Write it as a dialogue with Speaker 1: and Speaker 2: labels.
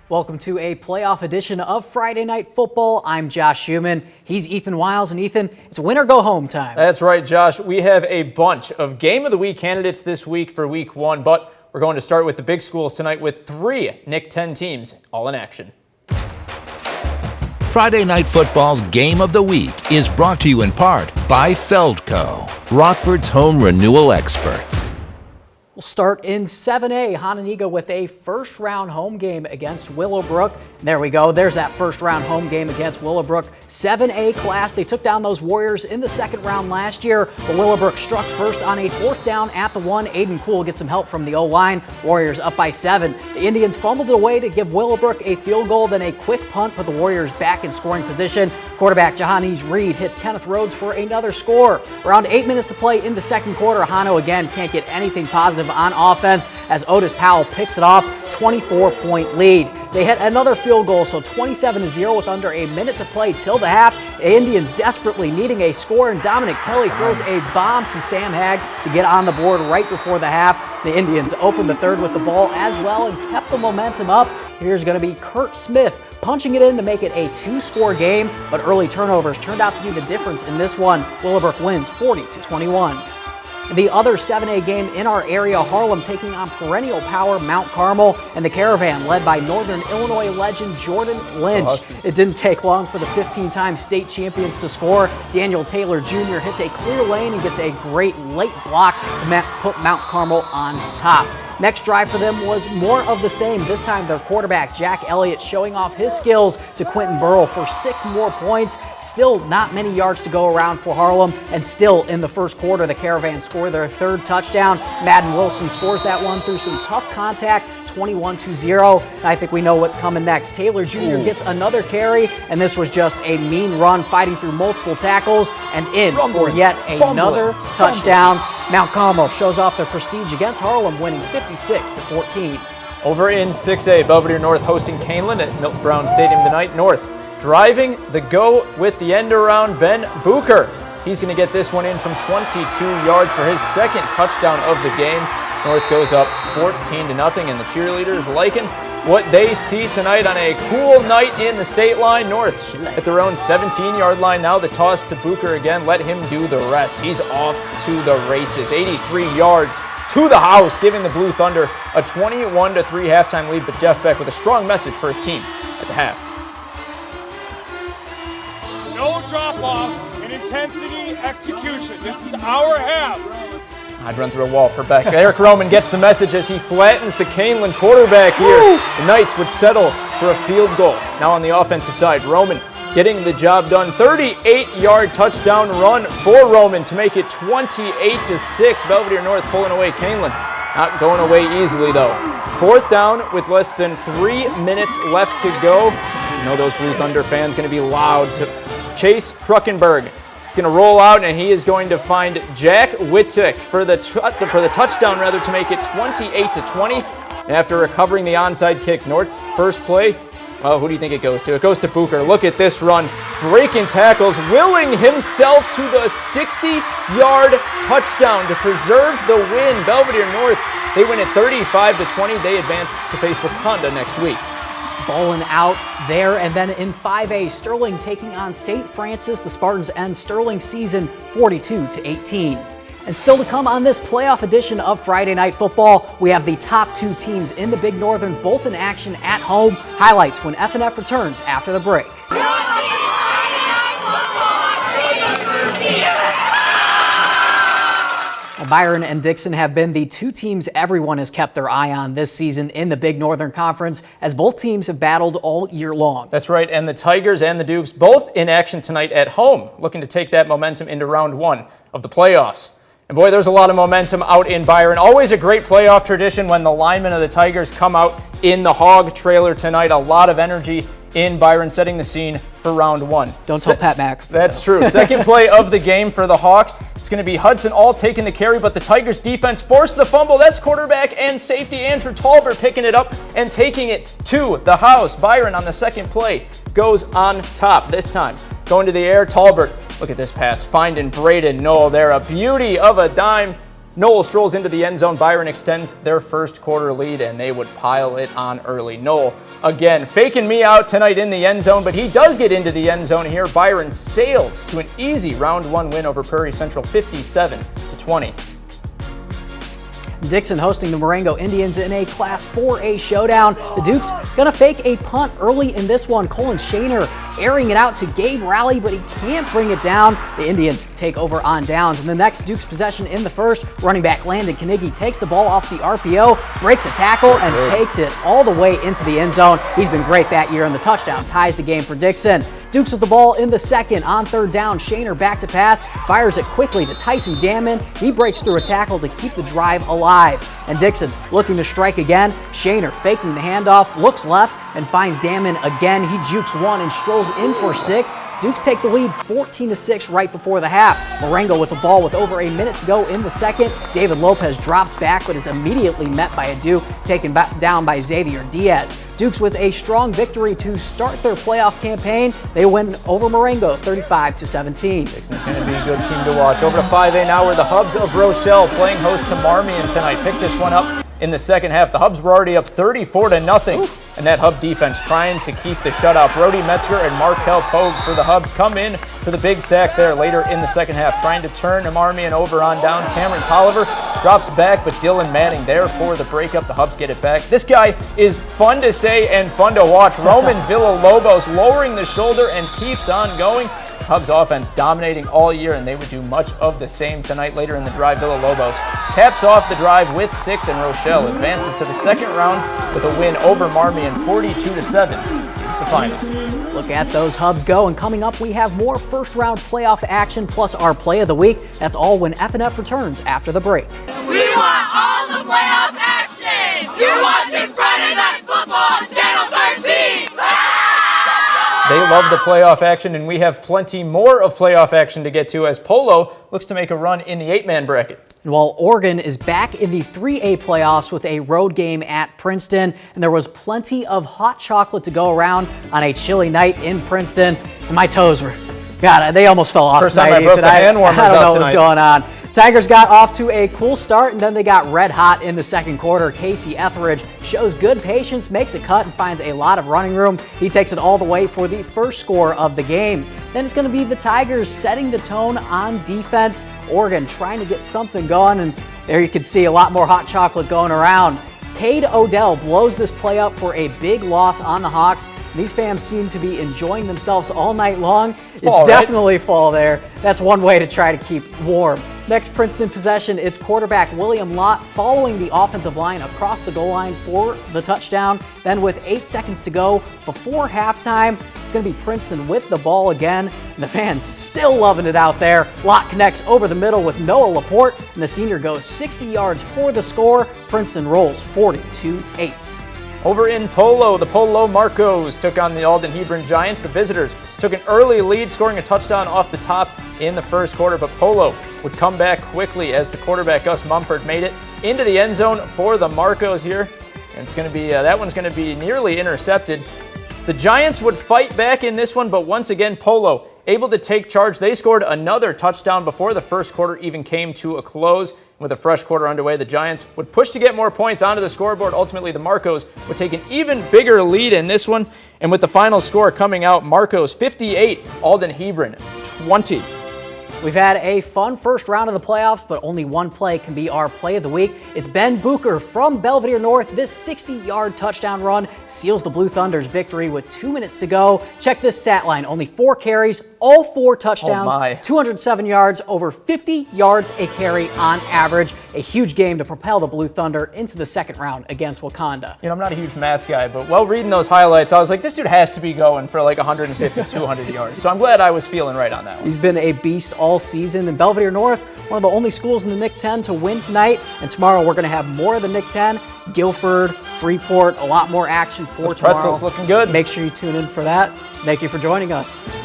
Speaker 1: Welcome to a playoff edition of Friday Night Football. I'm Josh Schumann. He's Ethan Wiles. And Ethan, it's win or go home time.
Speaker 2: That's right, Josh. We have a bunch of Game of the Week candidates this week for Week 1, but we're going to start with the big schools tonight with 3 Nick 10 teams all in action.
Speaker 3: Friday Night Football's Game of the Week is brought to you in part by Feldco, Rockford's home renewal experts.
Speaker 1: We'll start in 7A. Hononegah with a first-round home game against Willowbrook. There we go. There's that first-round home game against Willowbrook. 7A class. They took down those Warriors in the second round last year, but Willowbrook struck first on a 4th down at the 1. Aiden Kuhl gets some help from the O-line. Warriors up by 7. The Indians fumbled it away to give Willowbrook a field goal, then a quick punt put the Warriors back in scoring position. Quarterback Johannes Reed hits Kenneth Rhodes for another score. Around 8 minutes to play in the second quarter. Hano again can't get anything positive on offense as Otis Powell picks it off. 24-point lead. They hit another field goal, so 27-0 with under a minute to play till the half. The Indians desperately needing a score, and Dominic Kelly throws a bomb to Sam Hag to get on the board right before the half. The Indians opened the third with the ball as well and kept the momentum up. Here's going to be Kurt Smith punching it in to make it a 2-score game, but early turnovers turned out to be the difference in this one. Willowbrook wins 40-21. The other 7A game in our area, Harlem taking on perennial power Mount Carmel, and the Caravan led by Northern Illinois legend Jordan Lynch. It didn't take long for the 15-time state champions to score. Daniel Taylor Jr. hits a clear lane and gets a great late block to put Mount Carmel on top. Next drive for them was more of the same. This time their quarterback, Jack Elliott, showing off his skills to Quentin Burrell for 6 more points. Still not many yards to go around for Harlem, and still in the first quarter, the Caravan score their 3rd touchdown. Madden Wilson scores that one through some tough contact, 21-0. I think we know what's coming next. Taylor Jr. gets another carry, and this was just a mean run, fighting through multiple tackles and in for yet another touchdown. Mount Carmel shows off their prestige against Harlem, winning 56-14.
Speaker 2: Over in 6A, Belvedere North hosting Canelan at Milton Brown Stadium tonight. North driving the go with the end around Ben Bucher. He's going to get this one in from 22 yards for his 2nd touchdown of the game. North goes up 14-0, and the cheerleaders liking what they see tonight on a cool night in the state line. North at their own 17-yard line now. The toss to Bucher again. Let him do the rest. He's off to the races. 83 yards to the house, giving the Blue Thunder a 21-3 halftime lead. But Jeff Beck with a strong message for his team at the half.
Speaker 4: No drop-off in intensity execution. This is our half.
Speaker 2: I'd run through a wall for Beck. Eric Roman gets the message as he flattens the Canelan quarterback here. Woo! The Knights would settle for a field goal. Now on the offensive side, Roman getting the job done. 38-yard touchdown run for Roman to make it 28-6. Belvedere North pulling away Canelan. Not going away easily though. 4th down with less than 3 minutes left to go. You know those Blue Thunder fans going to be loud to Chase Kruckenberg. He's going to roll out, and he is going to find Jack Wittick for the touchdown to make it 28-20. And after recovering the onside kick, North's first play, well, who do you think it goes to? It goes to Bucher. Look at this run. Breaking tackles, willing himself to the 60-yard touchdown to preserve the win. Belvedere North, they win it 35-20. They advance to face Wakanda next week.
Speaker 1: Bowling out there, and then in 5A, Sterling taking on St. Francis. The Spartans end Sterling season 42-18. And still to come on this playoff edition of Friday Night Football, we have the top 2 teams in the Big Northern, both in action at home. Highlights when F&F returns after the break. Byron and Dixon have been the 2 teams everyone has kept their eye on this season in the Big Northern Conference, as both teams have battled all year long.
Speaker 2: That's right, and the Tigers and the Dukes both in action tonight at home, looking to take that momentum into round 1 of the playoffs. And boy, there's a lot of momentum out in Byron. Always a great playoff tradition when the linemen of the Tigers come out in the hog trailer tonight. A lot of energy in Byron, setting the scene for round 1.
Speaker 1: Don't tell Pat Mack.
Speaker 2: That's true. Second play of the game for the Hawks. It's going to be Hudson All taking the carry, but the Tigers defense forced the fumble. That's quarterback and safety Andrew Talbert picking it up and taking it to the house. Byron on the second play goes on top this time. Going to the air, Talbert. Look at this pass, finding Braden Knoll there. A beauty of a dime. Noel strolls into the end zone. Byron extends their first quarter lead, and they would pile it on early. Noel, again, faking me out tonight in the end zone, but he does get into the end zone here. Byron sails to an easy round 1 win over Prairie Central, 57-20.
Speaker 1: Dixon hosting the Marengo Indians in a Class 4A showdown. The Dukes gonna fake a punt early in this one. Colin Shaner airing it out to Gabe Rowley, but he can't bring it down. The Indians take over on downs. In the next Dukes possession in the first, running back Landon Knigge takes the ball off the RPO, breaks a tackle, and takes it all the way into the end zone. He's been great that year, and the touchdown ties the game for Dixon. Dukes with the ball in the second. On third down, Shaner back to pass, fires it quickly to Tyson Damon. He breaks through a tackle to keep the drive alive. And Dixon looking to strike again. Shaner faking the handoff, looks left, and finds Damon again. He jukes one and strolls in for 6. Dukes take the lead 14-6 right before the half. Marengo with the ball with over a minute to go in the second. David Lopez drops back but is immediately met by a Duke, taken down by Xavier Diaz. Dukes with a strong victory to start their playoff campaign. They win over Marengo 35-17.
Speaker 2: Dixon's going to be a good team to watch. Over to 5A now, where the Hubs of Rochelle playing host to Marmion tonight. Pick this one up in the second half. The Hubs were already up 34-0. And that Hub defense trying to keep the shutout. Brody Metzger and Markel Pogue for the Hubs come in for the big sack there later in the second half, trying to turn Marmion over on downs. Cameron Tolliver drops back, but Dylan Manning there for the breakup. The Hubs get it back. This guy is fun to say and fun to watch. Roman Villalobos lowering the shoulder and keeps on going. Hubs offense dominating all year, and they would do much of the same tonight later in the drive. Villalobos caps off the drive with 6, and Rochelle advances to the second round with a win over Marmion 42-7. It's the final.
Speaker 1: Look at those Hubs go, and coming up we have more first round playoff action plus our play of the week. That's all when FNF returns after the break.
Speaker 5: We want all the playoff action! You're watching Friday Night Football on Channel 13!
Speaker 2: They love the playoff action, and we have plenty more of playoff action to get to as Polo looks to make a run in the 8-man bracket.
Speaker 1: While Oregon is back in the 3A playoffs with a road game at Princeton, and there was plenty of hot chocolate to go around on a chilly night in Princeton, and my toes were, God, they almost fell off.
Speaker 2: First time I broke the hand warmers
Speaker 1: I don't know
Speaker 2: out
Speaker 1: what was going on. Tigers got off to a cool start, and then they got red hot in the second quarter. Casey Etheridge shows good patience, makes a cut, and finds a lot of running room. He takes it all the way for the first score of the game. Then it's going to be the Tigers setting the tone on defense. Oregon trying to get something going, and there you can see a lot more hot chocolate going around. Cade Odell blows this play up for a big loss on the Hawks. These fans seem to be enjoying themselves all night long. It's definitely fall there. That's one way to try to keep warm. Next Princeton possession, it's quarterback William Lott following the offensive line across the goal line for the touchdown. Then with 8 seconds to go before halftime, it's going to be Princeton with the ball again. And the fans still loving it out there. Lott connects over the middle with Noah Laporte, and the senior goes 60 yards for the score. Princeton rolls 42-8.
Speaker 2: Over in Polo, the Polo Marcos took on the Alden Hebron Giants. The visitors took an early lead, scoring a touchdown off the top in the first quarter, but Polo would come back quickly as the quarterback Gus Mumford made it into the end zone for the Marcos here. And it's going to be that one's going to be nearly intercepted. The Giants would fight back in this one, but once again, Polo able to take charge. They scored another touchdown before the first quarter even came to a close. With a fresh quarter underway, the Giants would push to get more points onto the scoreboard. Ultimately, the Marcos would take an even bigger lead in this one. And with the final score coming out, Marcos 58, Alden Hebron 20.
Speaker 1: We've had a fun first round of the playoffs, but only one play can be our play of the week. It's Ben Booker from Belvedere North. This 60-yard touchdown run seals the Blue Thunder's victory with 2 minutes to go. Check this stat line. Only 4 carries, all 4 touchdowns, 207 yards, over 50 yards a carry on average. A huge game to propel the Blue Thunder into the second round against Wakanda.
Speaker 2: You know, I'm not a huge math guy, but while reading those highlights, I was like, this dude has to be going for like 150, 200 yards. So I'm glad I was feeling right on that one.
Speaker 1: He's been a beast all season. And Belvedere North, one of the only schools in the Nick 10 to win tonight. And tomorrow we're going to have more of the Nick 10. Guilford, Freeport, a lot more action for tomorrow.
Speaker 2: Pretzels looking good.
Speaker 1: Make sure you tune in for that. Thank you for joining us.